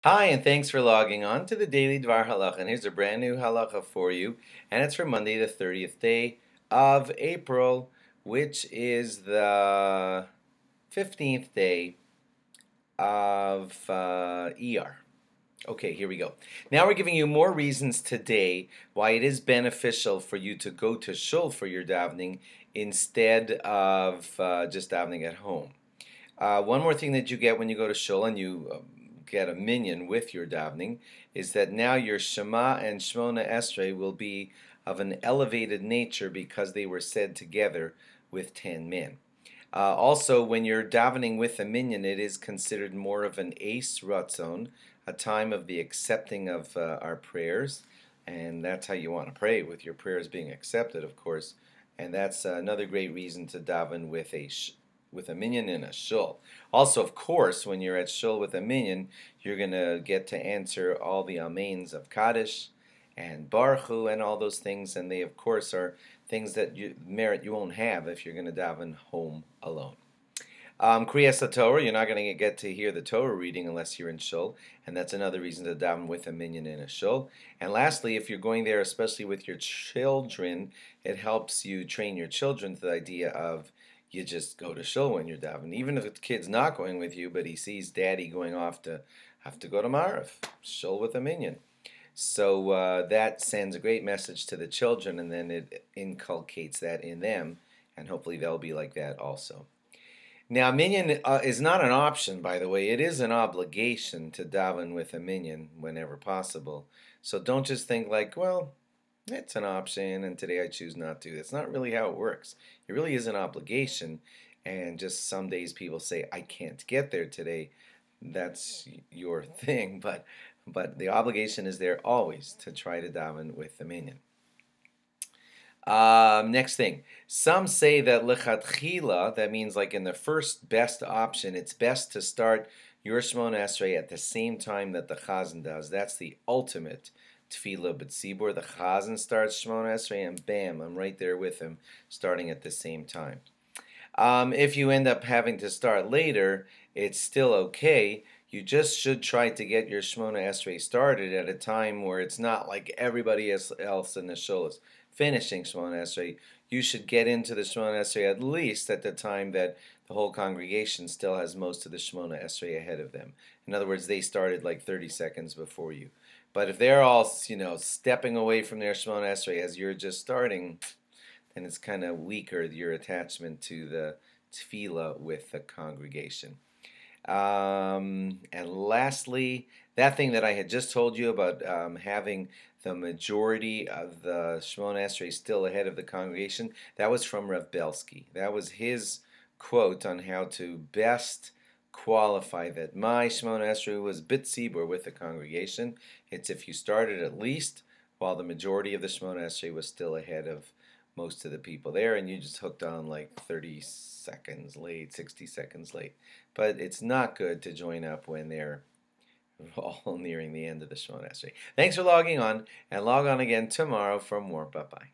Hi, and thanks for logging on to the Daily Dvar Halacha. And here's a brand new halacha for you, and it's for Monday, the 30th day of April, which is the 15th day of ER. Okay, here we go. Now we're giving you more reasons today why it is beneficial for you to go to shul for your davening instead of just davening at home. One more thing that you get when you go to shul and you get a minyan with your davening is that now your Shema and Shmona Esrei will be of an elevated nature because they were said together with 10 men. Also, when you're davening with a minyan, it is considered more of an Eis Ratzon, a time of the accepting of our prayers, and that's how you want to pray, with your prayers being accepted, of course. And that's another great reason to daven with a minyan in a shul. Also, of course, when you're at shul with a minyan, you're going to get to answer all the amens of Kaddish and Baruch Hu and all those things, and they, of course, are things that merit you won't have if you're going to daven home alone. Kriyas Torah, you're not going to get to hear the Torah reading unless you're in shul, and that's another reason to daven with a minyan in a shul. And lastly, if you're going there, especially with your children, it helps you train your children to the idea of you just go to shul when you're davening. Even if the kid's not going with you, but he sees daddy going off to have to go to Marav, shul with a minyan. So that sends a great message to the children, and then it inculcates that in them, and hopefully they'll be like that also. Now, minyan is not an option, by the way. It is an obligation to daven with a minyan whenever possible. So don't just think like, well, it's an option, and today I choose not to. That's not really how it works. It really is an obligation, and just some days people say, I can't get there today. That's your thing, but the obligation is there always to try to daven with the minyan. Next thing, some say that lechatchila, that means like in the first best option, it's best to start your Shemona Esrei at the same time that the Chazan does. That's the ultimate tefillah b'tzibur. The Chazan starts Shemona Esrei, and bam, I'm right there with him, starting at the same time. If you end up having to start later, it's still okay. You just should try to get your Shemona Esrei started at a time where it's not like everybody else in the shul is finishing Shemona Esrei. You should get into the Shemona Esrei at least at the time that the whole congregation still has most of the Shemona Esrei ahead of them. In other words, they started like 30 seconds before you. But if they're all, stepping away from their Shemona Esrei as you're just starting, then it's kind of weaker, your attachment to the tefillah with the congregation. And lastly, that thing that I had just told you about having the majority of the Shemona Esrei still ahead of the congregation, that was from Rav Belsky. That was his quote on how to best qualify that my Shemona Esrei was b'tzibur with the congregation. It's if you started at least while the majority of the Shemona Esrei was still ahead of most of the people there, and you just hooked on like 30 seconds late, 60 seconds late. But it's not good to join up when they're all nearing the end of the Shemona Esrei. Thanks for logging on, and log on again tomorrow for more. Bye-bye.